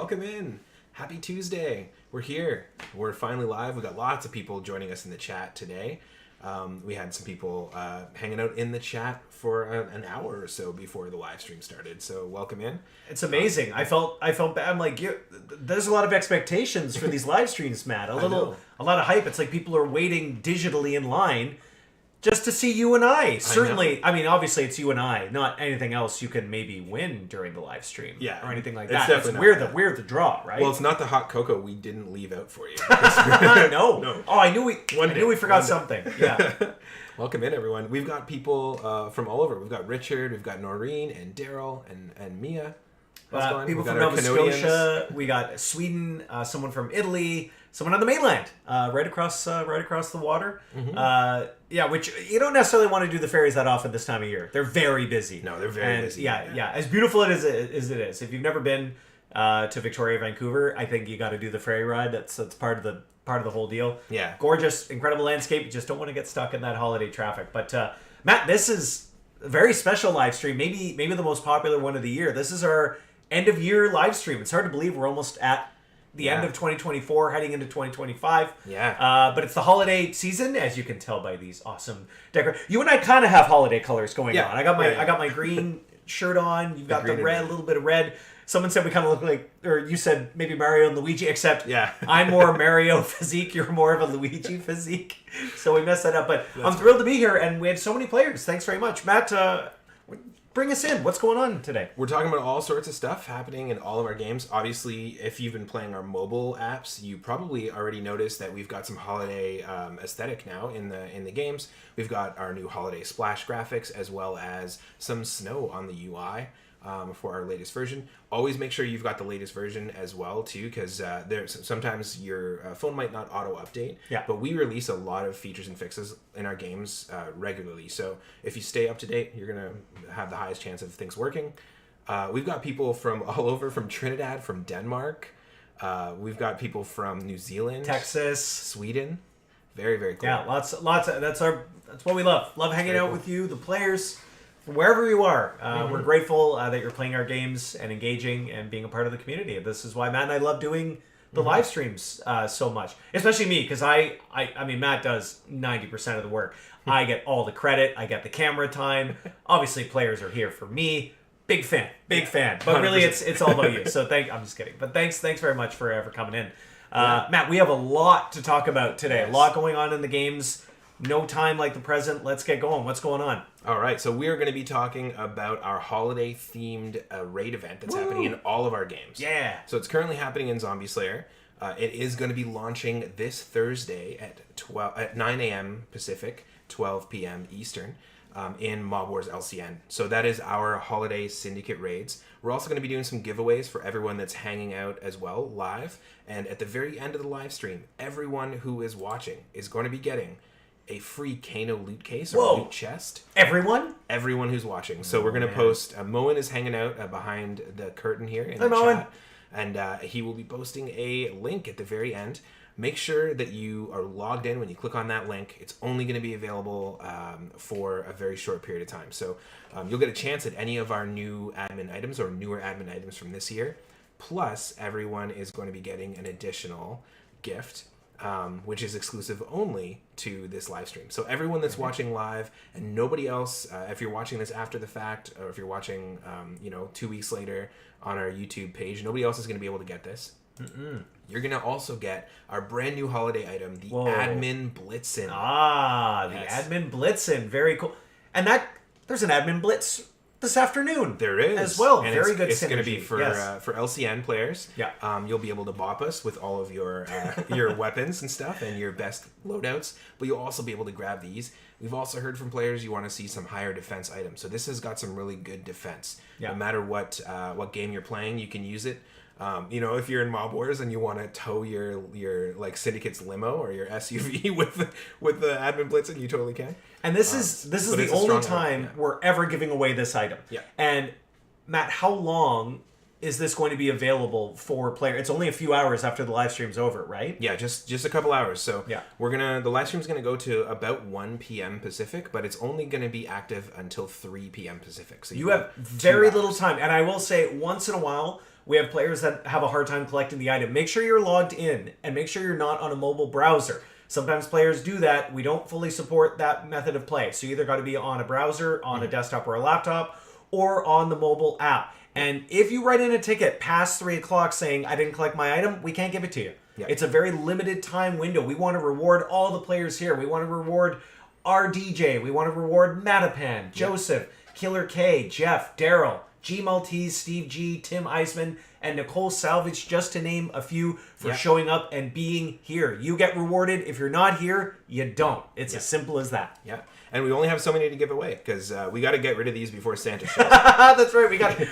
welcome in. Happy Tuesday. We're here. We're finally live. We got lots of people joining us in the chat today. We had some people hanging out in the chat for an hour or so before the live stream started. So welcome in. It's amazing. I felt bad. I'm like, there's a lot of expectations for these live streams, Matt. A lot of hype. It's like people are waiting digitally in line just to see you and I. Certainly, I mean, obviously it's you and I, not anything else you can maybe win during the live stream. Yeah. Or anything like It's that. definitely We're the draw, right? Well, it's not the hot cocoa we didn't leave out for you. No. Oh, I knew we forgot something. Yeah. Welcome in, everyone. We've got people from all over. We've got Richard, we've got Noreen, and Daryl, and Mia. People from Nova Scotia. We got Sweden. Someone from Italy. Someone on the mainland, right across the water. Mm-hmm. Which you don't necessarily want to do the ferries that often this time of year. They're very busy. No, they're very busy. Yeah. As beautiful as it is. If you've never been to Victoria, Vancouver, I think you got to do the ferry ride. That's part of the whole deal. Yeah, gorgeous, incredible landscape. You just don't want to get stuck in that holiday traffic. But Matt, this is a very special live stream. Maybe the most popular one of the year. This is our end of year live stream. It's hard to believe we're almost at the end of 2024, heading into 2025. Yeah. But it's the holiday season, as you can tell by these awesome decorations. You and I kind of have holiday colors going on. I got my green shirt on. You've got the red, a little bit of red. Someone said we kind of look like, or you said maybe Mario and Luigi, except I'm more Mario physique, you're more of a Luigi physique. So we messed that up. But I'm thrilled to be here, and we have so many players. Thanks very much. Matt, bring us in. What's going on today? We're talking about all sorts of stuff happening in all of our games. Obviously, if you've been playing our mobile apps, you probably already noticed that we've got some holiday aesthetic now in the games. We've got our new holiday splash graphics, as well as some snow on the UI for our latest version. Always make sure you've got the latest version as well, too, because sometimes your phone might not auto-update. Yeah. But we release a lot of features and fixes in our games regularly. So if you stay up to date, you're going to have the highest chance of things working. We've got people from all over, from Trinidad, from Denmark. We've got people from New Zealand, Texas, Sweden. Very, very cool. Yeah, lots of that's what we love. Love hanging out with you, the players, wherever you are. We're grateful that you're playing our games and engaging and being a part of the community. This is why Matt and I love doing the live streams so much, especially me, because I mean, Matt does 90% of the work. I get all the credit. I get the camera time. Obviously, players are here for me. Big fan. But really, it's all about you. So I'm just kidding. But thanks very much for coming in. Matt, we have a lot to talk about today. Yes. A lot going on in the games. No time like the present. Let's get going. What's going on? All right. So we are going to be talking about our holiday-themed raid event that's happening in all of our games. Yeah. So it's currently happening in Zombie Slayer. It is going to be launching this Thursday at 9 a.m. Pacific, 12 p.m. Eastern. In Mob Wars LCN. So that is our Holiday Syndicate Raids. We're also going to be doing some giveaways for everyone that's hanging out as well, live. And at the very end of the live stream, everyone who is watching is going to be getting a free Kano Loot Case or loot chest. Everyone? Everyone who's watching. So we're going to post... Moen is hanging out behind the curtain here in the Moen. chat. And he will be posting a link at the very end. Make sure that you are logged in when you click on that link. It's only going to be available for a very short period of time. So you'll get a chance at any of our new admin items or newer admin items from this year. Plus, everyone is going to be getting an additional gift, which is exclusive only to this live stream. So everyone that's watching live and nobody else, if you're watching this after the fact, or if you're watching 2 weeks later on our YouTube page, nobody else is going to be able to get this. You're going to also get our brand new holiday item, the Admin Blitzen. The Admin Blitzen. Very cool. And there's an Admin Blitz this afternoon. There is. As well. And very good synergy. It's going to be for LCN players. Yeah. You'll be able to bop us with all of your weapons and stuff and your best loadouts, but you'll also be able to grab these. We've also heard from players you want to see some higher defense items. So this has got some really good defense. Yeah. No matter what game you're playing, you can use it. If you're in Mob Wars and you want to tow your like Syndicate's limo or your SUV with the Admin Blitzen, you totally can. And this is the only time we're ever giving away this item. Yeah. And Matt, how long is this going to be available for players? It's only a few hours after the live stream's over, right? Yeah, just a couple hours. So Yeah. the live stream's gonna go to about 1 p.m. Pacific, but it's only gonna be active until 3 p.m. Pacific. So You have very little time. And I will say, once in a while, we have players that have a hard time collecting the item. Make sure you're logged in and make sure you're not on a mobile browser. Sometimes players do that. We don't fully support that method of play. So you either got to be on a browser, on a desktop or a laptop, or on the mobile app. And if you write in a ticket past 3 o'clock saying, I didn't collect my item, we can't give it to you. Yeah. It's a very limited time window. We want to reward all the players here. We want to reward our DJ. We want to reward Matapan, Joseph, Killer K, Jeff, Daryl, G Maltese, Steve G, Tim Eisman, and Nicole Salvage, just to name a few, for showing up and being here. You get rewarded. If you're not here, you don't. It's as simple as that. Yeah. And we only have so many to give away because we got to get rid of these before Santa shows. That's right.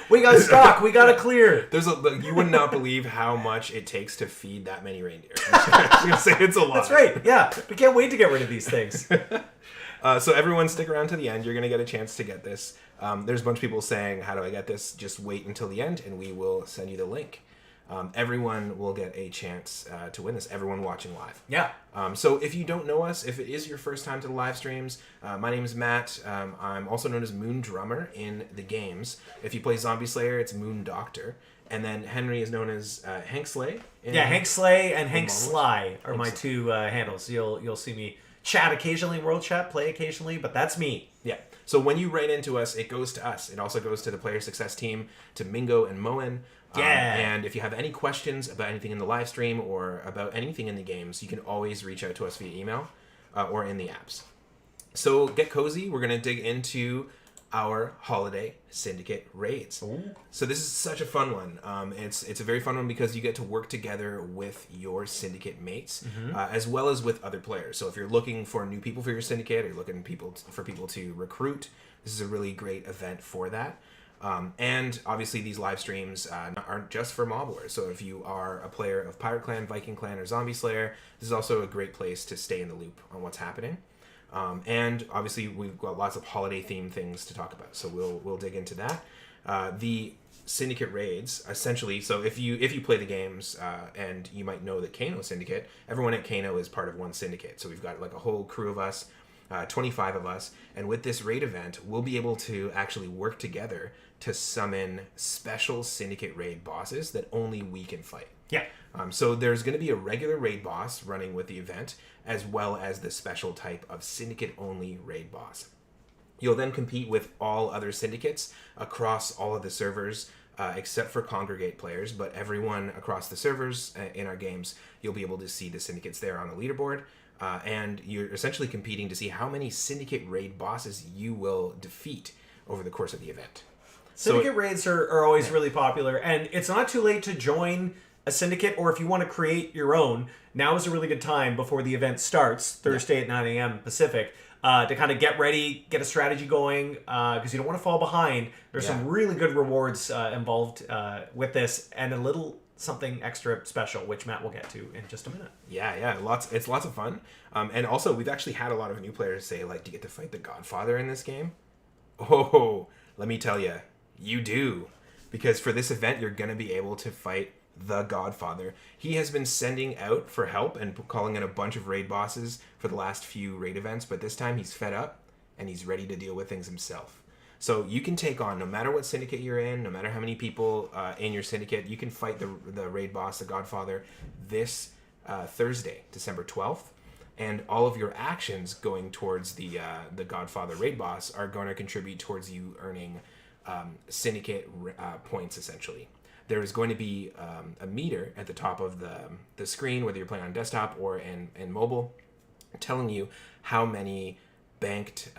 We got stock. We got to clear. You would not believe how much it takes to feed that many reindeer. I was gonna say it's a lot. That's right. Yeah. We can't wait to get rid of these things. So everyone stick around to the end. You're going to get a chance to get this. There's a bunch of people saying, how do I get this? Just wait until the end and we will send you the link. Everyone will get a chance to win this. Everyone watching live. Yeah. So if you don't know us, if it is your first time to the live streams, my name is Matt. I'm also known as Moon Drummer in the games. If you play Zombie Slayer, it's Moon Doctor. And then Henry is known as Hank Slay. Hank Slay and Hank Sly are my two handles. You'll see me chat occasionally, world chat, play occasionally, but that's me. Yeah. So when you write into us, it goes to us. It also goes to the player success team, to Mingo and Moen. And if you have any questions about anything in the live stream or about anything in the games, you can always reach out to us via email or in the apps. So get cozy. We're going to dig into our Holiday Syndicate Raids. Ooh. So this is such a fun one. It's a very fun one because you get to work together with your syndicate mates, as well as with other players. So if you're looking for new people for your syndicate, or you're looking for people to recruit, this is a really great event for that. And obviously these live streams aren't just for Mob Wars. So if you are a player of Pirate Clan, Viking Clan, or Zombie Slayer, this is also a great place to stay in the loop on what's happening. And obviously we've got lots of holiday themed things to talk about. So we'll dig into that. The Syndicate Raids, essentially, so if you play the games, and you might know that Kano Syndicate, everyone at Kano is part of one syndicate. So we've got like a whole crew of us, 25 of us, and with this raid event, we'll be able to actually work together to summon special syndicate raid bosses that only we can fight. Yeah. So there's going to be a regular raid boss running with the event, as well as the special type of syndicate-only raid boss. You'll then compete with all other syndicates across all of the servers, except for Congregate players, but everyone across the servers in our games, you'll be able to see the syndicates there on the leaderboard. And you're essentially competing to see how many syndicate raid bosses you will defeat over the course of the event. Syndicate raids are always really popular, and it's not too late to join a syndicate, or if you want to create your own, now is a really good time before the event starts, Thursday at 9 a.m. Pacific, to kind of get ready, get a strategy going, because you don't want to fall behind. There's some really good rewards involved with this, and a little something extra special, which Matt will get to in just a minute. Yeah, it's lots of fun. And also, we've actually had a lot of new players say, like, do you get to fight the Godfather in this game? Oh, let me tell you, you do. Because for this event, you're going to be able to fight the Godfather. He has been sending out for help and calling in a bunch of raid bosses for the last few raid events, but this time he's fed up and he's ready to deal with things himself. So you can take on, no matter what syndicate you're in, no matter how many people in your syndicate, you can fight the raid boss, the Godfather, this Thursday, December 12th. And all of your actions going towards the Godfather raid boss are going to contribute towards you earning syndicate points, essentially. There is going to be a meter at the top of the screen, whether you're playing on desktop or in mobile, telling you how many banked,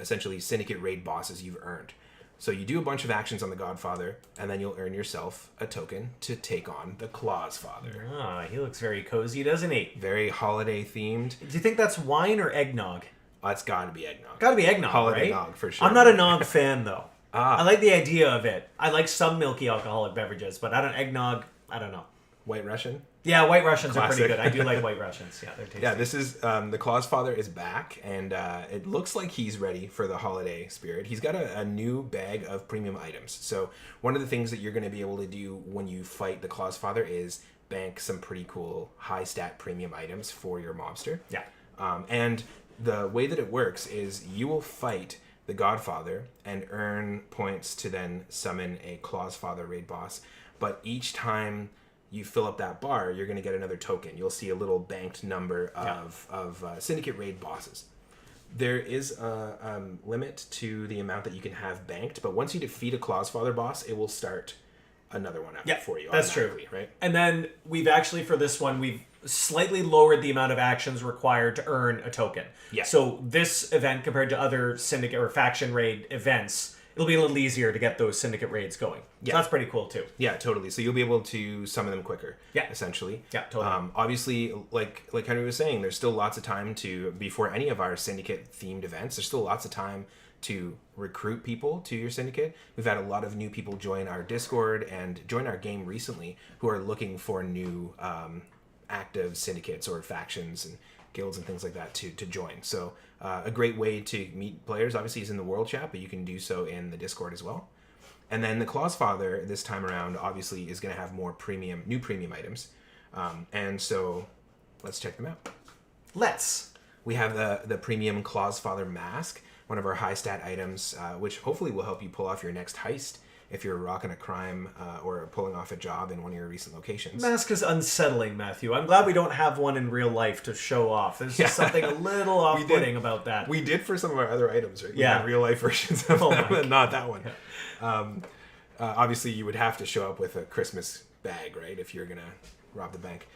essentially, syndicate raid bosses you've earned. So you do a bunch of actions on the Godfather, and then you'll earn yourself a token to take on the Claus Father. Ah, he looks very cozy, doesn't he? Very holiday themed. Do you think that's wine or eggnog? It's got to be eggnog. Got to be eggnog, Holiday right? Nog, for sure. I'm not a nog fan, though. I like the idea of it. I like some milky alcoholic beverages, but I don't eggnog. I don't know. White Russian? Yeah, White Russians are pretty Classic. good. I do like White Russians. Yeah, they're tasty. Yeah, this is the Claus Father is back, and it looks like he's ready for the holiday spirit. He's got a new bag of premium items. So one of the things that you're going to be able to do when you fight the Claus Father is bank some pretty cool high stat premium items for your mobster. Yeah. And the way that it works is you will fight the Godfather and earn points to then summon a Claus Father raid boss. But each time you fill up that bar, you're going to get another token. You'll see a little banked number of Syndicate raid bosses. There is a limit to the amount that you can have banked, but once you defeat a Claus Father boss, it will start another one up for you. That's true, right? And then we've actually, for this one, we've slightly lowered the amount of actions required to earn a token. Yeah. So this event, compared to other Syndicate or faction raid events, it'll be a little easier to get those Syndicate raids going. Yeah. So that's pretty cool, too. Yeah, totally. So you'll be able to summon them quicker, essentially. Yeah, totally. Obviously, like Henry was saying, there's still lots of time before any of our Syndicate-themed events, there's still lots of time to recruit people to your Syndicate. We've had a lot of new people join our Discord and join our game recently who are looking for new active syndicates or factions and guilds and things like that to join. So a great way to meet players obviously is in the world chat, but you can do so in the Discord as well. And then the Claus Father this time around obviously is going to have more new premium items. And so let's check them out. We have the premium Claus Father mask, one of our high stat items, which hopefully will help you pull off your next heist if you're rocking a crime or pulling off a job in one of your recent locations. Mask is unsettling, Matthew. I'm glad we don't have one in real life to show off. There's just something a little off-putting about that. We did for some of our other items, right? Yeah. We had real life versions of them, but not that one. Yeah. Obviously, you would have to show up with a Christmas bag, right? If you're going to rob the bank.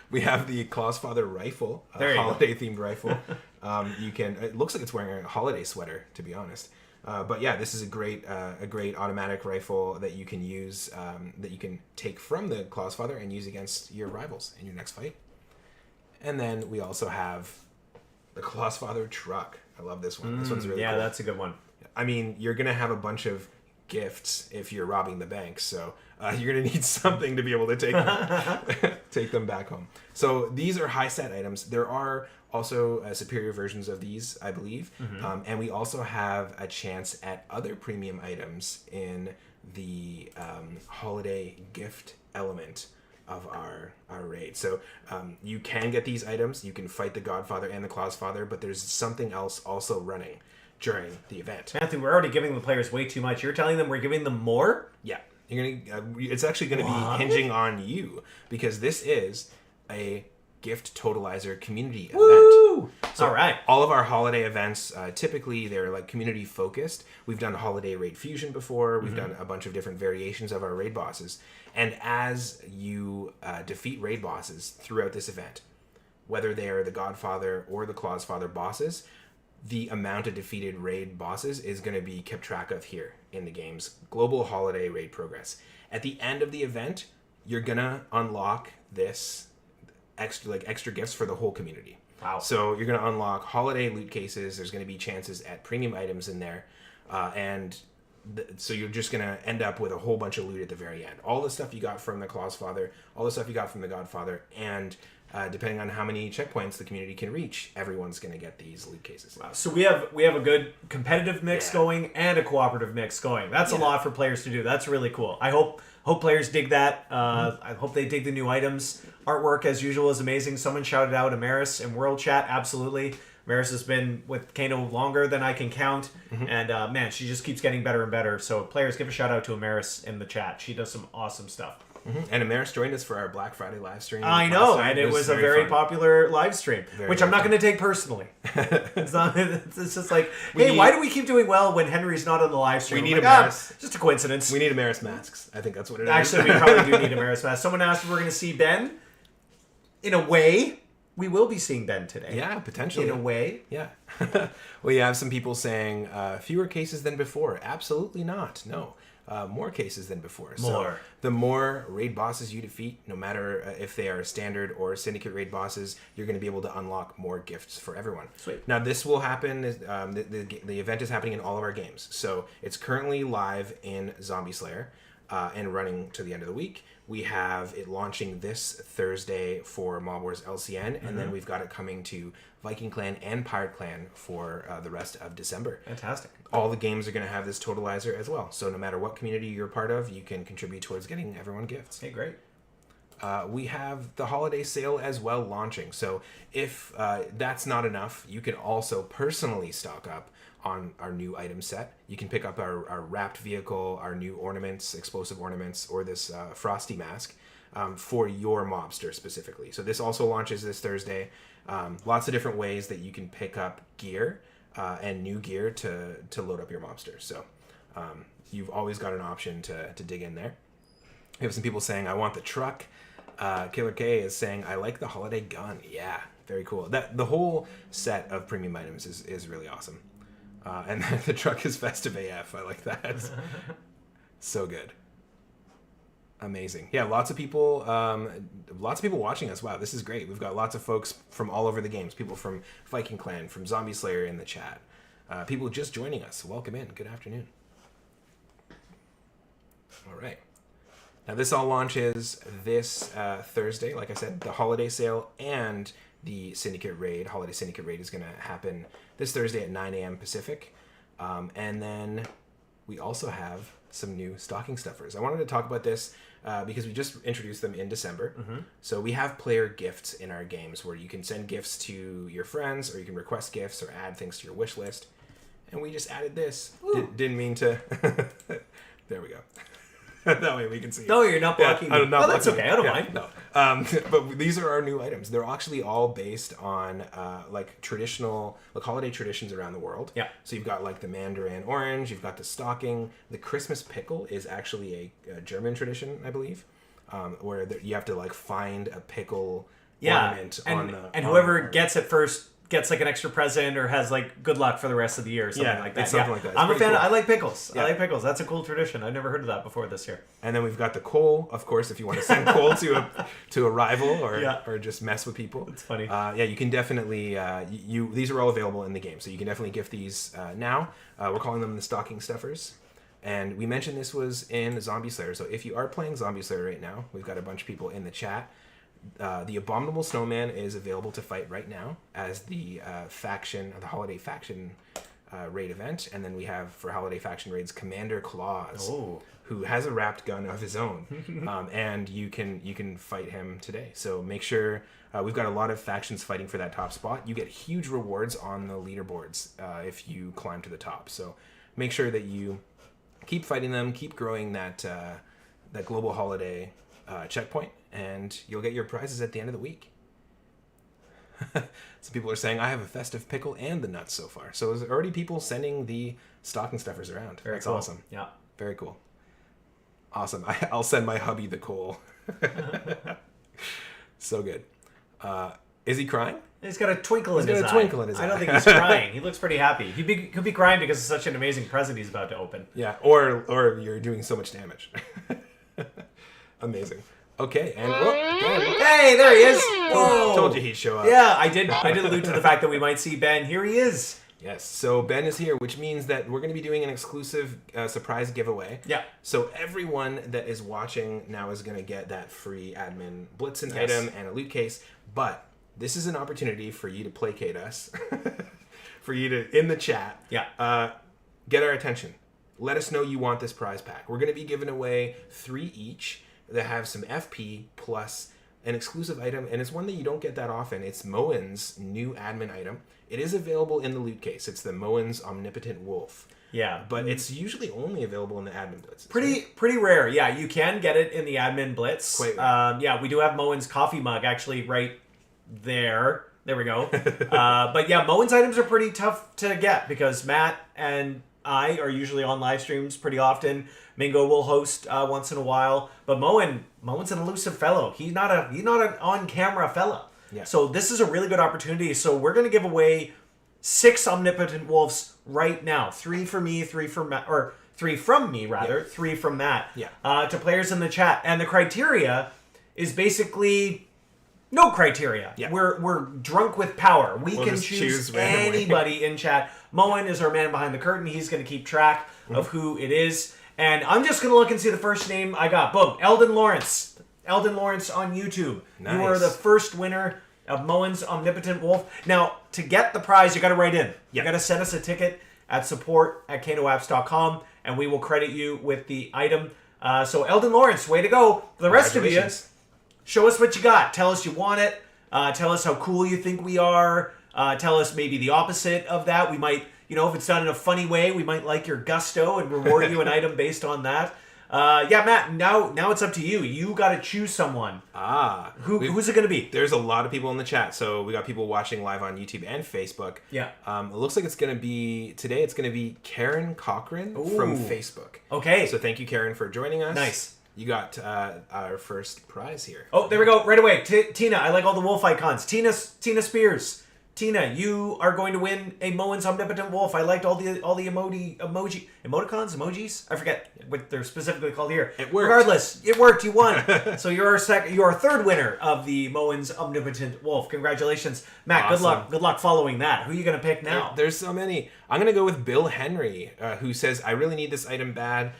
We have the Claus Father rifle, a holiday-themed rifle. It looks like it's wearing a holiday sweater, to be honest. But yeah, this is a great automatic rifle that you can use, that you can take from the Claus Father and use against your rivals in your next fight. And then we also have the Claus Father truck. I love this one. This one's really cool. Yeah, that's a good one. I mean, you're going to have a bunch of gifts if you're robbing the bank, so you're going to need something to be able to take them back home. So these are high stat items. There are also superior versions of these, I believe. And we also have a chance at other premium items in the holiday gift element of our raid. So you can get these items. You can fight the Godfather and the Claus Father, but there's something else also running during the event. Matthew, we're already giving the players way too much. You're telling them we're giving them more? Yeah. It's actually going to be hinging on you, because this is a gift totalizer community event. So all right. All of our holiday events, typically they're like community focused. We've done holiday raid fusion before. We've done a bunch of different variations of our raid bosses. And as you defeat raid bosses throughout this event, whether they are the Godfather or the Claus Father bosses, the amount of defeated raid bosses is going to be kept track of here in the game's global holiday raid progress. At the end of the event, you're going to unlock this extra gifts for the whole community. Wow. So you're going to unlock holiday loot cases. There's going to be chances at premium items in there. So you're just going to end up with a whole bunch of loot at the very end. All the stuff you got from the Claus Father, all the stuff you got from the Godfather, and depending on how many checkpoints the community can reach, everyone's going to get these loot cases. Wow. So we have a good competitive mix going and a cooperative mix going. That's a lot for players to do. That's really cool. I hope players dig that. I hope they dig the new items. Artwork, as usual, is amazing. Someone shouted out Amaris in World Chat. Absolutely. Amaris has been with Kano longer than I can count. And man, she just keeps getting better and better. So players, give a shout out to Amaris in the chat. She does some awesome stuff. And Amaris joined us for our Black Friday live stream. I know, and it was a very popular live stream, which I'm not going to take personally. It's just like, hey, why do we keep doing well when Henry's not on the live stream? We need Amaris. Just a coincidence. We need Amaris masks. I think that's what it is. Actually, we probably do need Amaris masks. Someone asked if we're going to see Ben. In a way, we will be seeing Ben today. Yeah, potentially. In a way. Yeah. Well, you have some people saying fewer cases than before. Absolutely not. No. More cases than before. So the more raid bosses you defeat, no matter if they are standard or syndicate raid bosses, you're going to be able to unlock more gifts for everyone. Sweet. Now this will happen. The event is happening in all of our games. So it's currently live in Zombie Slayer. and running to the end of the week. We have it launching this Thursday for Mob Wars LCN, and then we've got it coming to Viking Clan and Pirate Clan for the rest of December. Fantastic. All the games are going to have this totalizer as well. So no matter what community you're part of, you can contribute towards getting everyone gifts. Okay, great. We have the holiday sale as well launching. So if that's not enough, you can also personally stock up on our new item set. You can pick up our wrapped vehicle, our new ornaments, explosive ornaments, or this frosty mask for your mobster specifically. So this also launches this Thursday. Lots of different ways that you can pick up gear and new gear to load up your mobster. So you've always got an option to dig in there. We have some people saying, I want the truck. Killer K is saying, I like the holiday gun. Yeah, very cool. The whole set of premium items is really awesome. And the truck is festive AF. I like that. So good. Amazing. Yeah, lots of people watching us. Wow, this is great. We've got lots of folks from all over the games. People from Viking Clan, from Zombie Slayer in the chat. People just joining us. Welcome in. Good afternoon. All right. Now this all launches this Thursday. Like I said, the holiday sale and the Syndicate Raid. Holiday Syndicate Raid is going to happen this Thursday at 9 a.m. Pacific. And then we also have some new stocking stuffers. I wanted to talk about this because we just introduced them in December. So we have player gifts in our games where you can send gifts to your friends, or you can request gifts or add things to your wish list. And we just added this. Didn't mean to. There we go. That way we can see. No, you're not blocking me. Not that's okay. I don't mind. No. But these are our new items. They're actually all based on like traditional, like holiday traditions around the world. Yeah. So you've got like the Mandarin orange. You've got the stocking. The Christmas pickle is actually a German tradition, I believe, where you have to like find a pickle ornament on the. And whoever gets it first gets like an extra present or has like good luck for the rest of the year or something like that. It's something like that. It's I'm a fan. cool. I like pickles. Yeah. I like pickles. That's a cool tradition. I've never heard of that before this year. And then we've got the coal, of course, if you want to send coal to a rival or just mess with people. It's funny. You can definitely these are all available in the game, so you can definitely gift these now. We're calling them the stocking stuffers. And we mentioned this was in Zombie Slayer, so if you are playing Zombie Slayer right now, we've got a bunch of people in the chat. The Abominable Snowman is available to fight right now as the Holiday Faction raid event. And then we have, for Holiday Faction raids, Commander Claus, who has a wrapped gun of his own. And you can fight him today. So make sure, we've got a lot of factions fighting for that top spot. You get huge rewards on the leaderboards if you climb to the top. So make sure that you keep fighting them, keep growing that global holiday checkpoint, and you'll get your prizes at the end of the week. Some people are saying, I have a festive pickle and the nuts so far. So there's already people sending the stocking stuffers around. That's cool. Awesome. Yeah. Very cool. Awesome. I'll send my hubby the coal. So good. Is he crying? He's got a twinkle in his eye. I don't think he's crying. He looks pretty happy. He could be crying because of such an amazing present he's about to open. Yeah, or you're doing so much damage. Amazing. Okay, and hey, there he is. Whoa. Told you he'd show up. Yeah, I did allude to the fact that we might see Ben. Here he is. Yes, so Ben is here, which means that we're going to be doing an exclusive surprise giveaway. Yeah. So everyone that is watching now is going to get that free admin Blitzen item and a loot case, but this is an opportunity for you to placate us, for you to, in the chat, get our attention. Let us know you want this prize pack. We're going to be giving away 3 each that have some FP plus an exclusive item, and it's one that you don't get that often. It's Moen's new admin item. It is available in the loot case. It's the Moen's Omnipotent Wolf. Yeah. But it's usually only available in the admin blitz. Pretty rare. Yeah, you can get it in the admin blitz. Quite rare. Yeah, we do have Moen's coffee mug actually right there. There we go. But yeah, Moen's items are pretty tough to get because Matt and I are usually on live streams pretty often. Mingo will host once in a while, but Moen's an elusive fellow. He's not an on-camera fella. Yeah. So this is a really good opportunity. So we're going to give away 6 Omnipotent Wolves right now. 3 for me, 3 for Matt, or 3 from me rather, 3 from Matt. Yeah. To players in the chat, and the criteria is basically no criteria. Yeah. We're drunk with power. We'll can choose anybody in chat. Moen is our man behind the curtain. He's going to keep track of who it is. And I'm just going to look and see the first name I got. Boom. Eldon Lawrence. Eldon Lawrence on YouTube. Nice. You are the first winner of Moen's Omnipotent Wolf. Now, to get the prize, you got to write in. You got to send us a ticket at support@kanoapps.com, and we will credit you with the item. So, Eldon Lawrence, way to go. For the rest of you, show us what you got. Tell us you want it. Tell us how cool you think we are. Tell us maybe the opposite of that. We might, if it's done in a funny way, we might like your gusto and reward you an item based on that. Matt, now it's up to you. You got to choose someone. Who's it going to be? There's a lot of people in the chat. So we got people watching live on YouTube and Facebook. Yeah. It looks like it's going to be Karen Cochran from Facebook. Okay. So thank you, Karen, for joining us. Nice. You got our first prize here. Oh, there we go. Right away. Tina, I like all the wolf icons. Tina Spears. Tina, you are going to win a Moen's Omnipotent Wolf. I liked all the emojis. I forget what they're specifically called here. It worked. Regardless, it worked. You won. So you're our third winner of the Moen's Omnipotent Wolf. Congratulations, Matt. Awesome. Good luck following that. Who are you going to pick now? There's so many. I'm going to go with Bill Henry, who says, "I really need this item bad."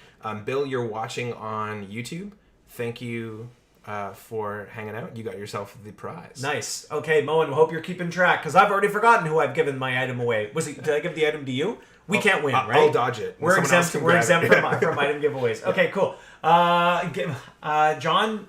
Bill, you're watching on YouTube. Thank you. For hanging out. You got yourself the prize. Nice. Okay, Moen, hope you're keeping track, because I've already forgotten who I've given my item away. Did I give the item to you? We can't win, right? I'll dodge it. We're exempt from item giveaways. Okay, cool. John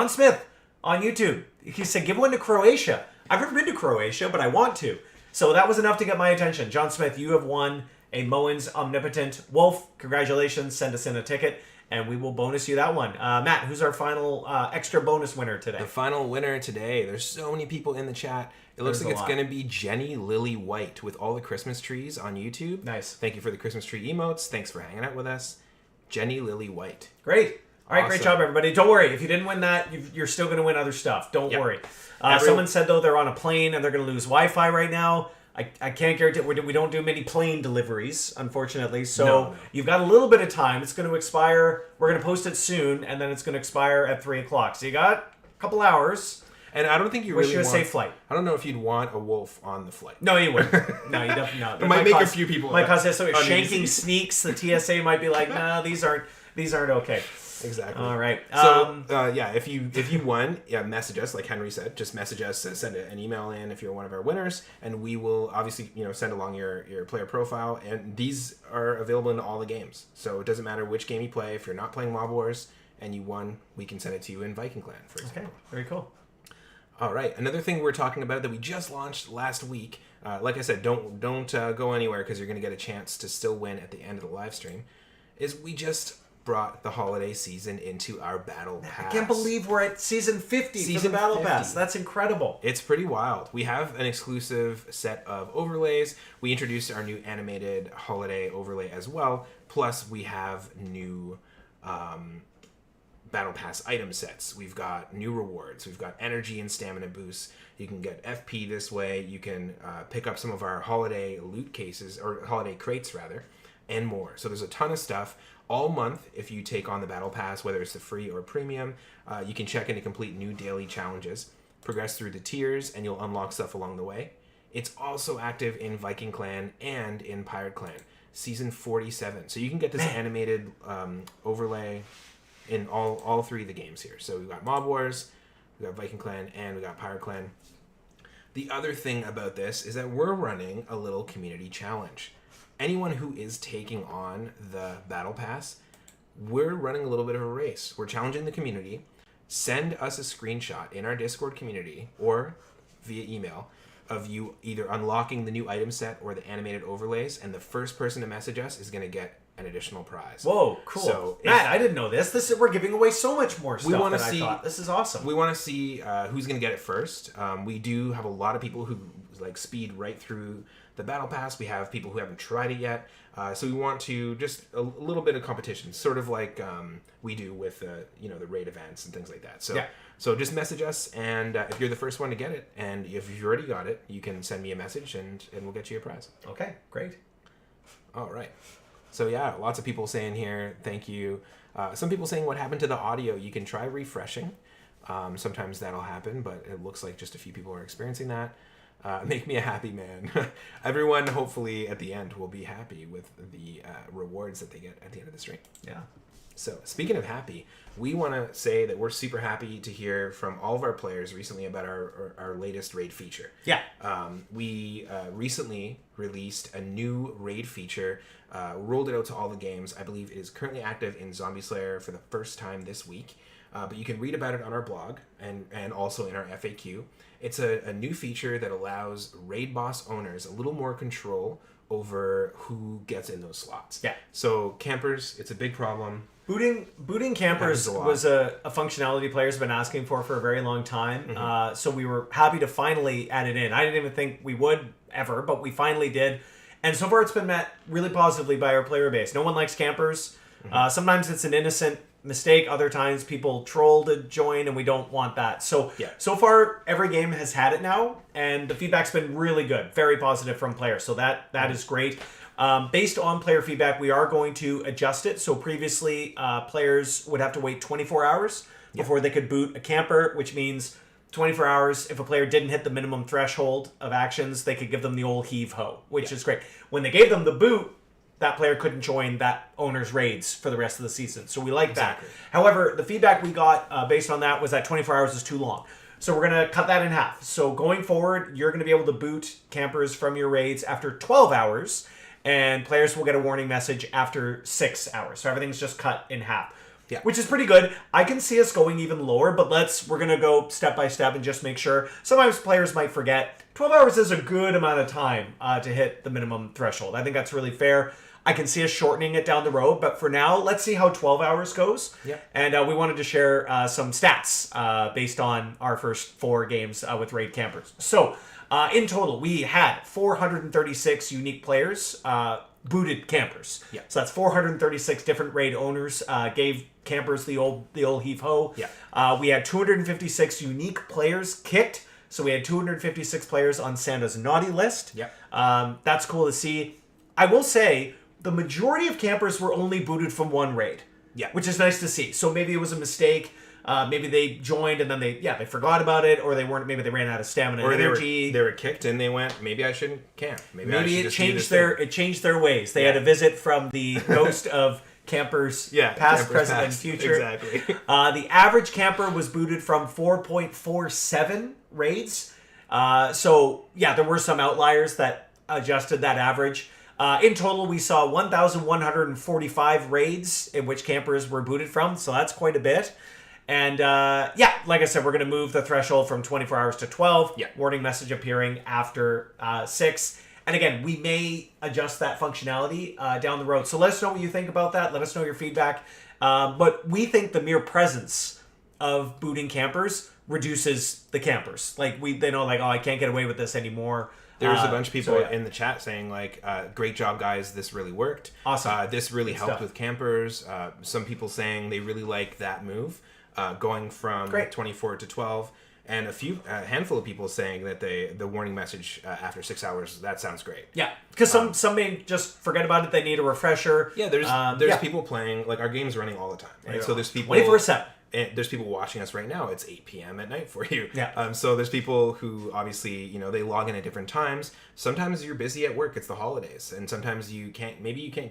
Smith on YouTube. He said, give one to Croatia. I've never been to Croatia, but I want to. So that was enough to get my attention. John Smith, you have won a Moen's Omnipotent Wolf. Congratulations. Send us in a ticket, and we will bonus you that one. Matt, who's our final extra bonus winner today? The final winner today. There's so many people in the chat. It looks like it's going to be Jenny Lily White with all the Christmas trees on YouTube. Nice. Thank you for the Christmas tree emotes. Thanks for hanging out with us. Jenny Lily White. Great. All right, awesome. Great job, everybody. Don't worry. If you didn't win that, you're still going to win other stuff. Don't worry. Someone said, though, they're on a plane and they're going to lose Wi-Fi right now. I can't guarantee we don't do many plane deliveries, unfortunately. So You've got a little bit of time. It's going to expire. We're going to post it soon, and then it's going to expire at 3 o'clock. So you got a couple hours. And I don't think you wish really you a want... safe flight. I don't know if you'd want a wolf on the flight. No, you wouldn't. No, you definitely not. It might make a few people... Might cause so shanking sneaks. The TSA might be like, nah, these aren't okay. Exactly. All right. So if you won, message us like Henry said. Just message us, send an email in if you're one of our winners, and we will obviously send along your player profile. And these are available in all the games, so it doesn't matter which game you play. If you're not playing Mob Wars and you won, we can send it to you in Viking Clan, for example. Okay. Very cool. All right. Another thing we're talking about that we just launched last week. Like I said, don't go anywhere because you're going to get a chance to still win at the end of the live stream. Is we just brought the holiday season into our Battle Pass. I can't believe we're at season 50 for the Battle Pass. That's incredible. It's pretty wild. We have an exclusive set of overlays. We introduced our new animated holiday overlay as well. Plus, we have new Battle Pass item sets. We've got new rewards. We've got energy and stamina boosts. You can get FP this way. You can pick up some of our holiday loot cases, or holiday crates rather, and more. So there's a ton of stuff. All month, if you take on the Battle Pass, whether it's the free or premium, you can check in to complete new daily challenges, progress through the tiers, and you'll unlock stuff along the way. It's also active in Viking Clan and in Pirate Clan, Season 47. So you can get this animated overlay in all three of the games here. So we've got Mob Wars, we've got Viking Clan, and we've got Pirate Clan. The other thing about this is that we're running a little community challenge. Anyone who is taking on the Battle Pass, we're running a little bit of a race. We're challenging the community. Send us a screenshot in our Discord community or via email of you either unlocking the new item set or the animated overlays, and the first person to message us is going to get an additional prize. Whoa, cool. So Matt, I didn't know this. We're giving away so much more stuff than I thought. This is awesome. We want to see who's going to get it first. We do have a lot of people who speed right through the Battle Pass. We have people who haven't tried it yet. So we want to just a little bit of competition, sort of like we do with the raid events and things like that. So just message us, and if you're the first one to get it, and if you've already got it, you can send me a message, and we'll get you a prize. Okay, great. All right. So yeah, lots of people saying here, thank you. Some people saying what happened to the audio. You can try refreshing. Sometimes that'll happen, but it looks like just a few people are experiencing that. Make me a happy man. Everyone, hopefully, at the end will be happy with the rewards that they get at the end of the stream. Yeah. So, speaking of happy, we want to say that we're super happy to hear from all of our players recently about our latest raid feature. Yeah. We recently released a new raid feature, rolled it out to all the games. I believe it is currently active in Zombie Slayer for the first time this week. But you can read about it on our blog and also in our FAQ. It's a new feature that allows raid boss owners a little more control over who gets in those slots. Yeah. So campers, it's a big problem. Booting campers was a functionality players have been asking for a very long time. So we were happy to finally add it in. I didn't even think we would ever, but we finally did. And so far it's been met really positively by our player base. No one likes campers. Sometimes it's an innocent mistake. Other times people troll to join, and we don't want that. So far every game has had it now, and the feedback's been really good, very positive from players. So that is great. Based on player feedback, we are going to adjust it. So previously, players would have to wait 24 hours before they could boot a camper, which means 24 hours. If a player didn't hit the minimum threshold of actions, they could give them the old heave-ho, which is great. When they gave them the boot, that player couldn't join that owner's raids for the rest of the season. So we like that. However, the feedback we got based on that was that 24 hours is too long. So we're going to cut that in half. So going forward, you're going to be able to boot campers from your raids after 12 hours, and players will get a warning message after 6 hours. So everything's just cut in half. Yeah. Which is pretty good. I can see us going even lower, but we're going to go step by step and just make sure. Sometimes players might forget. 12 hours is a good amount of time to hit the minimum threshold. I think that's really fair. I can see us shortening it down the road, but for now, let's see how 12 hours goes. Yeah. And we wanted to share some stats based on our first 4 games with Raid Campers. So, in total, we had 436 unique players booted campers. Yeah. So that's 436 different raid owners gave campers the old heave-ho. Yeah. We had 256 unique players kicked. So we had 256 players on Santa's naughty list. Yeah. That's cool to see. I will say, the majority of campers were only booted from one raid. Yeah. Which is nice to see. So maybe it was a mistake. Maybe they joined and then they forgot about it, or maybe they ran out of stamina and energy. They were kicked and they went, maybe I shouldn't camp. Maybe I should it just changed do this it changed their ways. They had a visit from the ghost of campers past, campers present, and past. future. Exactly. The average camper was booted from 4.47 raids. There were some outliers that adjusted that average. In total, we saw 1,145 raids in which campers were booted from, so that's quite a bit. And like I said, we're going to move the threshold from 24 hours to 12. Yeah. Warning message appearing after 6. And again, we may adjust that functionality down the road. So let us know what you think about that. Let us know your feedback. But we think the mere presence of booting campers reduces the campers. Like they know, like, oh, I can't get away with this anymore. There was a bunch of people in the chat saying, like, great job, guys. This really worked. Awesome. This really helped with campers. Some people saying they really like that move, going from 24 to 12. And a handful of people saying that the warning message after 6 hours, that sounds great. Yeah, because some may just forget about it. They need a refresher. Yeah, there's people playing, like, our game's running all the time, right? So there's people 24/7. And there's people watching us right now. It's 8 p.m. at night for you. Yeah. So there's people who obviously, they log in at different times. Sometimes you're busy at work. It's the holidays. And sometimes you can't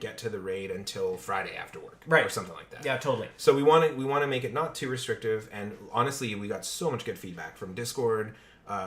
get to the raid until Friday after work. Right. Or something like that. Yeah, totally. So we want to make it not too restrictive. And honestly, we got so much good feedback from Discord,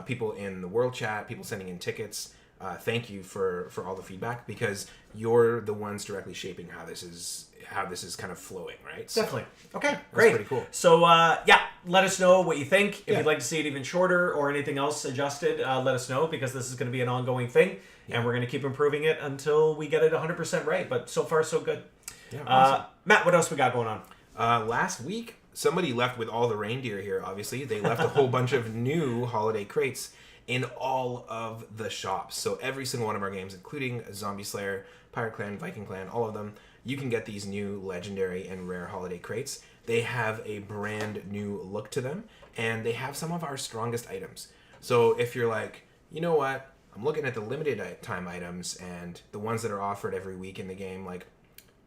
people in the world chat, people sending in tickets. Thank you for all the feedback, because you're the ones directly shaping how this is kind of flowing, right? So, definitely. Okay, great. Pretty cool. So let us know what you think. If you'd like to see it even shorter or anything else adjusted, let us know, because this is going to be an ongoing thing, and we're going to keep improving it until we get it 100% right. But so far, so good. Yeah, awesome. Matt, what else we got going on? Last week, somebody left with all the reindeer here. Obviously, they left a whole bunch of new holiday crates in all of the shops. So every single one of our games, including Zombie Slayer, Pirate Clan, Viking Clan, all of them, you can get these new legendary and rare holiday crates. They have a brand new look to them, and they have some of our strongest items. So if you're like, you know what, I'm looking at the limited time items and the ones that are offered every week in the game, like,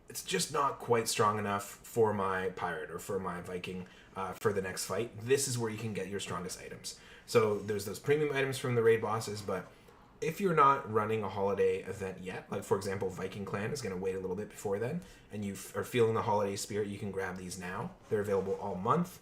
it's just not quite strong enough for my pirate or for my Viking for the next fight. This is where you can get your strongest items. So there's those premium items from the raid bosses, but if you're not running a holiday event yet, like for example, Viking Clan is going to wait a little bit before then, and you are feeling the holiday spirit, you can grab these now. They're available all month.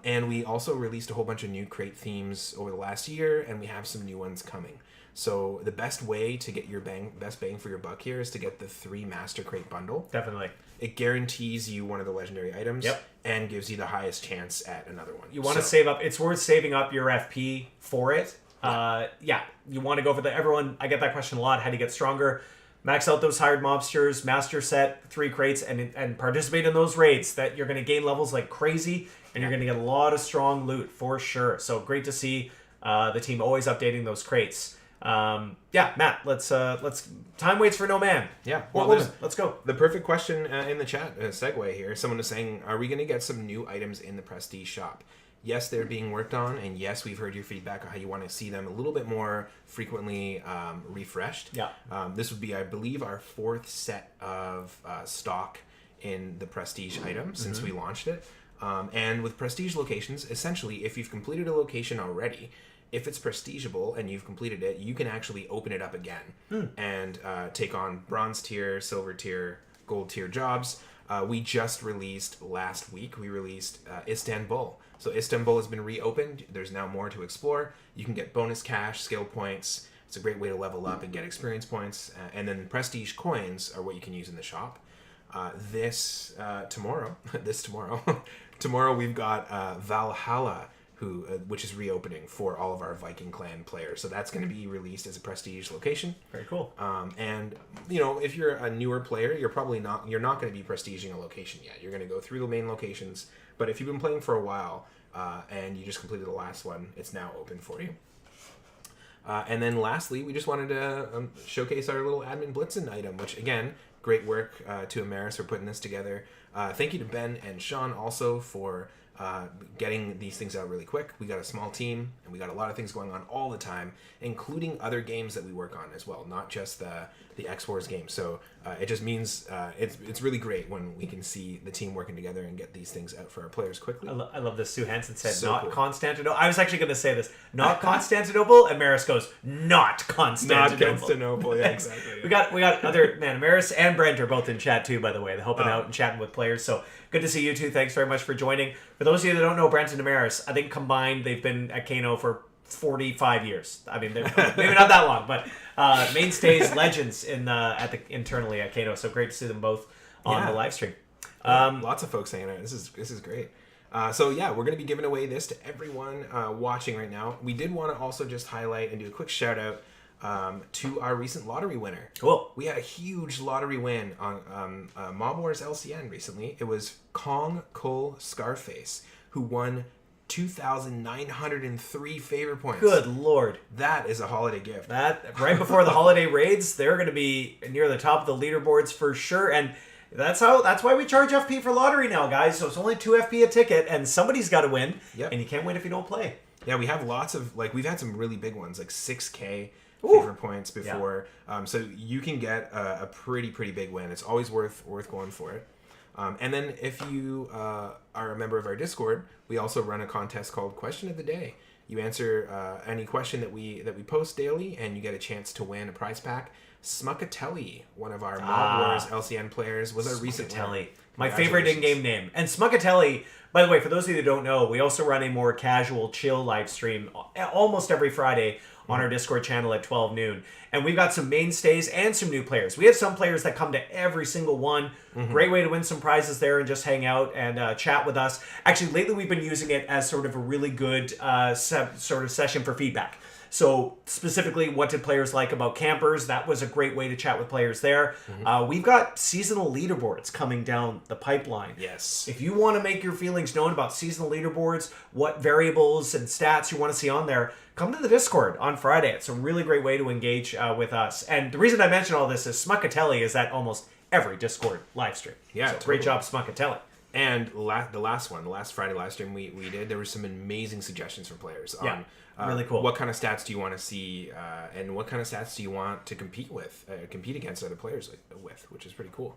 And we also released a whole bunch of new crate themes over the last year, and we have some new ones coming. So the best way to get your best bang for your buck here is to get the 3 Master Crate bundle. Definitely. It guarantees you one of the legendary items, yep, and gives you the highest chance at another one. You want to save up. It's worth saving up your FP for it. Yeah, you want to go for the... Everyone, I get that question a lot. How do you get stronger? Max out those hired mobsters, master set 3 crates, and participate in those raids. That you're going to gain levels like crazy, and you're going to get a lot of strong loot for sure. So great to see the team always updating those crates. Yeah, Matt, let's time waits for no man. Yeah, well, woman, let's go. The perfect question in the chat, segue here. Someone is saying, are we going to get some new items in the Prestige shop? Yes, they're being worked on, and yes, we've heard your feedback on how you want to see them a little bit more frequently refreshed. Yeah. This would be, I believe, our 4th set of stock in the Prestige item since we launched it. And with Prestige locations, essentially, if you've completed a location already, if it's prestigeable and you've completed it, you can actually open it up again and take on bronze tier, silver tier, gold tier jobs. We just released last week, we released Istanbul. So Istanbul has been reopened. There's now more to explore. You can get bonus cash, skill points. It's a great way to level up and get experience points. And then prestige coins are what you can use in the shop. Tomorrow, tomorrow we've got Valhalla, which is reopening for all of our Viking Clan players. So that's going to be released as a prestige location. Very cool. And you know, if you're a newer player, you're not going to be prestiging a location yet. You're going to go through the main locations. But if you've been playing for a while and you just completed the last one, it's now open for you. And then lastly, we just wanted to showcase our little Admin Blitzen item, which again, great work to Amaris for putting this together. Thank you to Ben and Sean also for getting these things out really quick. We got a small team, and we got a lot of things going on all the time, including other games that we work on as well, not just the X-Wars game. So it just means it's really great when we can see the team working together and get these things out for our players quickly. I love this. Sue Hansen said, So not cool. Constantinople. I was actually going to say this. Not Constantinople, and Maris goes, not Constantinople. Not Constantinople, yeah, exactly. Yeah. We got other, man, Maris and Brent are both in chat too, by the way. They're helping out and chatting with players. So good to see you two. Thanks very much for joining. For those of you that don't know Brent and Damaris, I think combined they've been at Kano for 45 years. I mean, they're maybe not that long, but mainstays, legends internally at Kano. So great to see them both on the live stream. Lots of folks saying it. This is great. So yeah, we're going to be giving away this to everyone watching right now. We did want to also just highlight and do a quick shout out to our recent lottery winner. Cool. We had a huge lottery win on Mob Wars LCN recently. It was Kong Cole Scarface, who won 2,903 favor points. Good lord. That is a holiday gift. That right before the holiday raids, they're going to be near the top of the leaderboards for sure. And that's why we charge FP for lottery now, guys. So it's only 2 FP a ticket, and somebody's got to win. Yep. And you can't win if you don't play. Yeah, we have lots of, we've had some really big ones, like 6K favor points before. Yeah. So you can get a pretty big win. It's always worth going for it. And then if you are a member of our Discord, we also run a contest called Question of the Day. You answer any question that we post daily, and you get a chance to win a prize pack. Smuckatelli, one of our Mob Wars LCN players, was our recent winner. My favorite in-game name. And Smuckatelli, by the way, for those of you that don't know, we also run a more casual, chill live stream almost every Friday on our Discord channel at 12 noon. And we've got some mainstays and some new players. We have some players that come to every single one. Great way to win some prizes there and just hang out and chat with us. Actually, lately we've been using it as sort of a really good sort of session for feedback. So specifically, what did players like about campers? That was a great way to chat with players there. We've got seasonal leaderboards coming down the pipeline. Yes. If you want to make your feelings known about seasonal leaderboards, what variables and stats you want to see on there, come to the Discord on Friday. It's a really great way to engage with us. And the reason I mention all this is Smuckatelli is at almost every Discord live stream. Yeah, so totally. Great job, Smuckatelli. And the last Friday live stream we did, there were some amazing suggestions from players on really cool. What kind of stats do you want to see, and what kind of stats do you want to compete against other players with, which is pretty cool.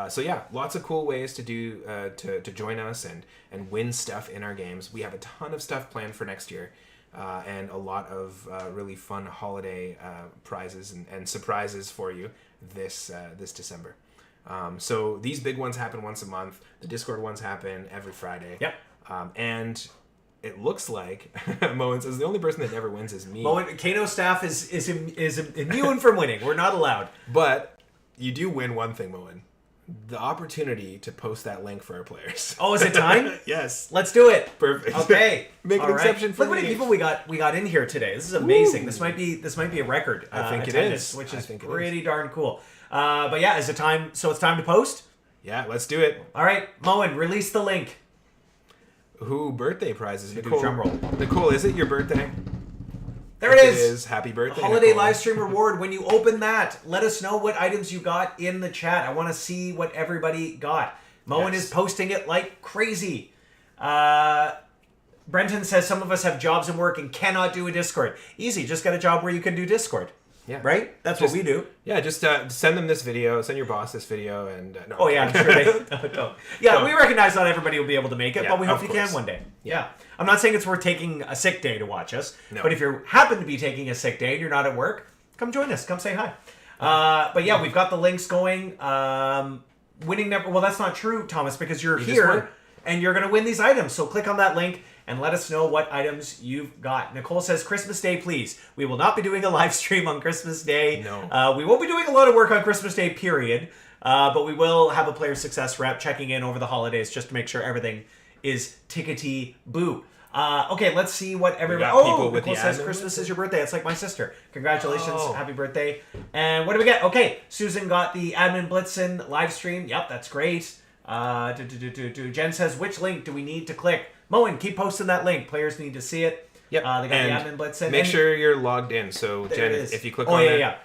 So yeah, lots of cool ways to do to join us and win stuff in our games. We have a ton of stuff planned for next year, and a lot of really fun holiday prizes and surprises for you this December. So these big ones happen once a month. The Discord ones happen every Friday. Yep. And it looks like Moen says the only person that never wins is me. Kano staff is immune from winning. We're not allowed. But you do win one thing, Moen. The opportunity to post that link for our players. Oh, is it time? Yes. Let's do it. Perfect. Okay. Make an exception for Look how many people we got in here today. This is amazing. Ooh. This might be a record. I think it attendance, is. Which is it pretty darn cool. But yeah, is it time? So it's time to post? Yeah, let's do it. All right, Moen, release the link. Who birthday prizes? Do Nicole, drum roll. Nicole, is it your birthday? There it is. Happy birthday, Holiday Nicole. Livestream reward. When you open that, let us know what items you got in the chat. I want to see what everybody got. Moen is posting it like crazy. Brenton says some of us have jobs and work and cannot do a Discord. Easy, just get a job where you can do Discord. Yeah. Right? That's what we do. Yeah, just send them this video, send your boss this video, and... no, Oh, yeah, I'm sure they... Yeah, we recognize not everybody will be able to make it, Yeah, but we hope of you course. can one day. Yeah. I'm not saying it's worth taking a sick day to watch us, No. but if you happen to be taking a sick day and you're not at work, come join us. Come say hi. But yeah, we've got the links going. Winning never... Well, that's not true, Thomas, because you're just won. here and you're going to win these items. So click on that link and let us know what items you've got. Nicole says, Christmas Day, please. We will not be doing a live stream on Christmas Day. No. We won't be doing a lot of work on Christmas Day, period. But we will have a player success rep checking in over the holidays just to make sure everything is tickety-boo. Okay, let's see what everybody... Oh, Nicole says Christmas is your birthday. It's like my sister. Congratulations. Oh. Happy birthday. And what do we get? Okay, Susan got the Admin Blitzen live stream. Yep, that's great. Jen says, which link do we need to click? Moen, keep posting that link. Players need to see it. Yep. They got and the Admin Blitzen. Make sure you're logged in. So, Jen, if you click on that...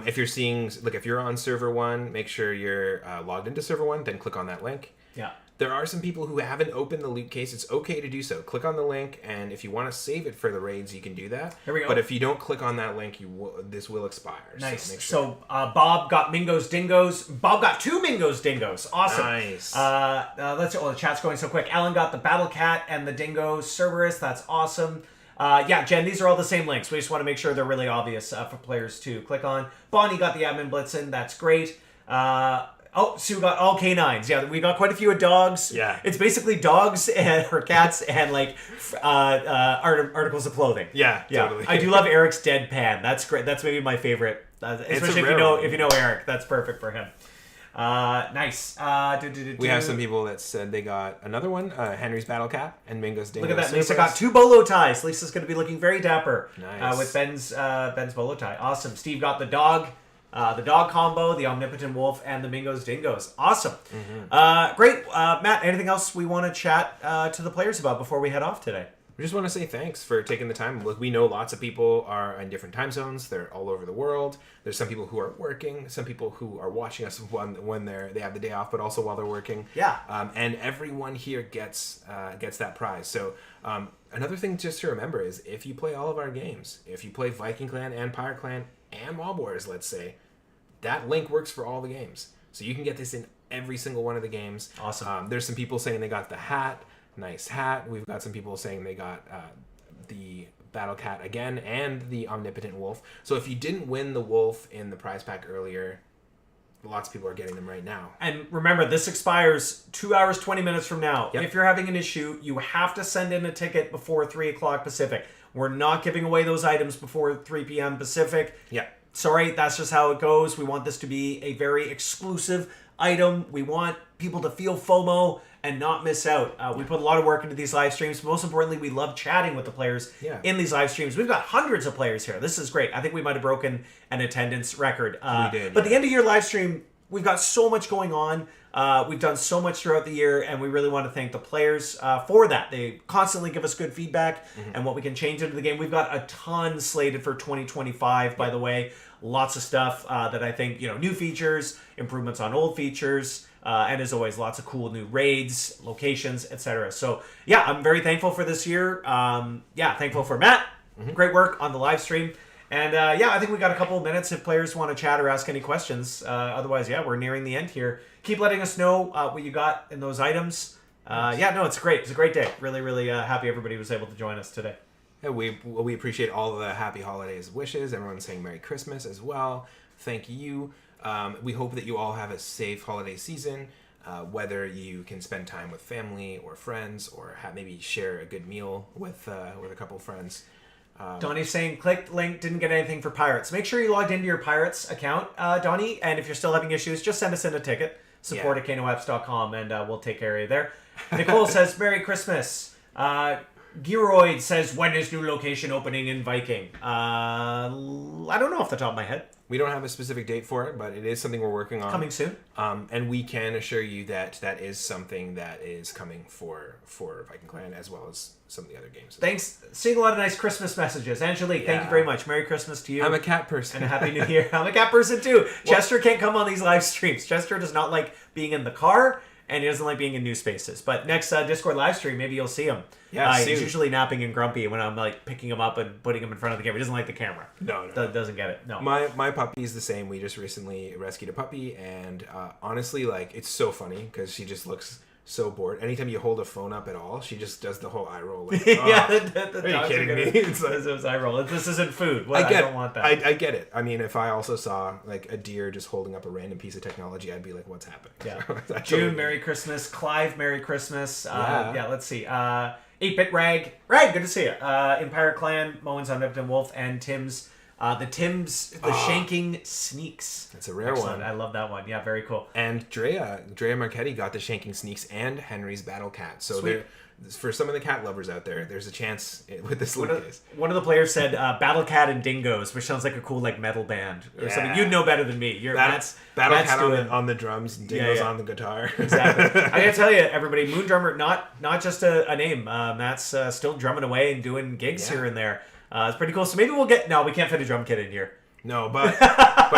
if you're seeing... Like, if you're on server 1, make sure you're logged into server 1, then click on that link. Yeah. There are some people who haven't opened the loot case. It's okay to do so. Click on the link, and if you want to save it for the raids, you can do that. There we go. But if you don't click on that link, this will expire. Nice. So, make sure. So Bob got Mingo's Dingoes. Bob got 2 Mingo's Dingoes. Awesome. Nice. The chat's going so quick. Alan got the Battle Cat and the Dingo Cerberus. That's awesome. Yeah, Jen, these are all the same links. We just want to make sure they're really obvious for players to click on. Bonnie got the Admin Blitzen. That's great. Sue got all canines. Yeah, we got quite a few of dogs. Yeah. It's basically dogs and or cats and like articles of clothing. Yeah, Yeah. totally. I do love Eric's deadpan. That's great. That's maybe my favorite. Especially if you know Eric. That's perfect for him. Nice. We have some people that said they got another one, Henry's Battle Cat and Mingo's Dingo. Look at that. Lisa got 2 bolo ties. Lisa's going to be looking very dapper Nice. with Ben's bolo tie. Awesome. Steve got the dog combo, the Omnipotent Wolf, and the Mingo's Dingoes. Awesome. Mm-hmm. Great. Matt, anything else we want to chat to the players about before we head off today? We just want to say thanks for taking the time. Look, we know lots of people are in different time zones. They're all over the world. There's some people who are working, some people who are watching us when they have the day off, but also while they're working. Yeah. And everyone here gets that prize. So another thing just to remember is if you play all of our games, if you play Viking Clan and Pirate Clan and Mob Wars, let's say, that link works for all the games. So you can get this in every single one of the games. Awesome. There's some people saying they got the hat. Nice hat. We've got some people saying they got the Battle Cat again and the Omnipotent Wolf. So if you didn't win the Wolf in the prize pack earlier, lots of people are getting them right now. And remember, this expires 2 hours, 20 minutes from now. Yep. If you're having an issue, you have to send in a ticket before 3 o'clock Pacific. We're not giving away those items before 3 p.m. Pacific. Yeah. Sorry, that's just how it goes. We want this to be a very exclusive item. We want people to feel FOMO and not miss out. We put a lot of work into these live streams. Most importantly, we love chatting with the players in these live streams. We've got hundreds of players here. This is great. I think we might have broken an attendance record. We did. But the end of year live stream, we've got so much going on. We've done so much throughout the year, and we really want to thank the players for that. They constantly give us good feedback and what we can change into the game. We've got a ton slated for 2025, by the way. Lots of stuff that I think, new features, improvements on old features, and as always, lots of cool new raids, locations, etc. So, yeah, I'm very thankful for this year. Thankful for Matt. Great work on the live stream. And yeah, I think we got a couple of minutes if players want to chat or ask any questions. Otherwise, yeah, we're nearing the end here. Keep letting us know what you got in those items. Yeah, no, it's great. It's a great day. Really, really happy everybody was able to join us today. Yeah, we appreciate all the happy holidays wishes. Everyone's saying Merry Christmas as well. Thank you. We hope that you all have a safe holiday season. Whether you can spend time with family or friends, or maybe share a good meal with a couple of friends. Donnie's saying, clicked link, didn't get anything for Pirates. Make sure you logged into your Pirates account, Donnie, and if you're still having issues, just send us in a ticket. Support at KanoApps.com, and we'll take care of you there. Nicole says, Merry Christmas. Gearoid says, when is new location opening in Viking? I don't know off the top of my head. We don't have a specific date for it, but it is something we're working on. Coming soon. And we can assure you that that is something that is coming for Viking Clan, as well as some of the other games. Thanks. Seeing a lot of nice Christmas messages. Angelique, thank you very much. Merry Christmas to you. I'm a cat person. And a Happy New Year. I'm a cat person too. Chester can't come on these live streams. Chester does not like being in the car, and he doesn't like being in new spaces. But next Discord live stream, maybe you'll see him. Yeah, he's usually napping and grumpy when I'm like picking him up and putting him in front of the camera. He doesn't like the camera. No. Doesn't get it. No. My puppy is the same. We just recently rescued a puppy, and honestly, like, it's so funny because she just looks so bored. Anytime you hold a phone up at all, she just does the whole eye roll. Like, yeah, are you kidding me? It's like this eye roll. This isn't food. I don't want that. I get it. I mean, if I also saw like a deer just holding up a random piece of technology, I'd be like, "What's happening?" Yeah. June, Merry Christmas. Clive, Merry Christmas. Yeah. Let's see. 8-Bit Rag, good to see you. Empire Clan, Moen's Omnipotent Wolf, and Tim's. The Shanking Sneaks. That's a rare one. I love that one. Yeah, very cool. And Drea Marchetti got the Shanking Sneaks and Henry's Battle Cat. So for some of the cat lovers out there, there's a chance with this loot case. One of the players said Battle Cat and Dingoes, which sounds like a cool like metal band or something. You'd know better than me. Battle Cat on the drums, and Dingoes on the guitar. Exactly. I gotta tell you, everybody, Moon Drummer, not just a name. Matt's still drumming away and doing gigs here and there. It's pretty cool. So maybe we'll get... No, we can't fit a drum kit in here. No, but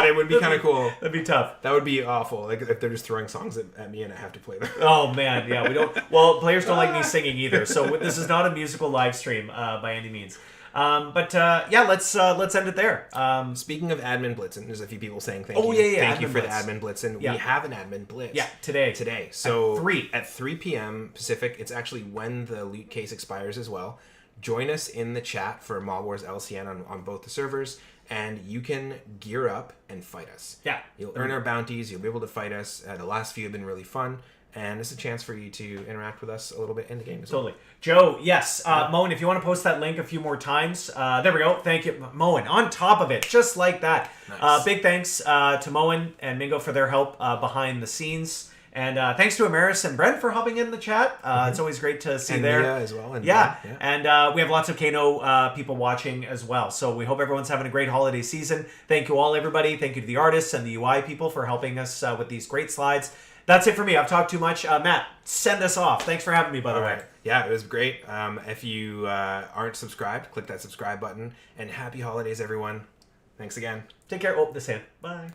it would be kind of cool. That'd be tough. That would be awful. Like if they're just throwing songs at me and I have to play them. Oh man, yeah, we don't. Well, players don't like me singing either. So this is not a musical live stream by any means. Yeah, let's end it there. Speaking of admin blitzen, there's a few people saying thank you. Thank you for the admin blitzen. Yeah. We have an admin blitz. Yeah, today. So at 3 p.m. Pacific. It's actually when the loot case expires as well. Join us in the chat for Mob Wars LCN on both the servers, and you can gear up and fight us. Yeah. You'll earn our bounties. You'll be able to fight us. The last few have been really fun, and it's a chance for you to interact with us a little bit in the game as well. Joe, yes. Moen, if you want to post that link a few more times, there we go. Thank you. Moen, on top of it, just like that. Nice. Big thanks to Moen and Mingo for their help behind the scenes. And thanks to Amaris and Brent for hopping in the chat. It's always great to see there. Mia as well. And we have lots of Kano people watching as well. So we hope everyone's having a great holiday season. Thank you all, everybody. Thank you to the artists and the UI people for helping us with these great slides. That's it for me. I've talked too much. Matt, send us off. Thanks for having me, by the way. Yeah, it was great. If you aren't subscribed, click that subscribe button. And happy holidays, everyone. Thanks again. Take care. Oh, this hand. Bye.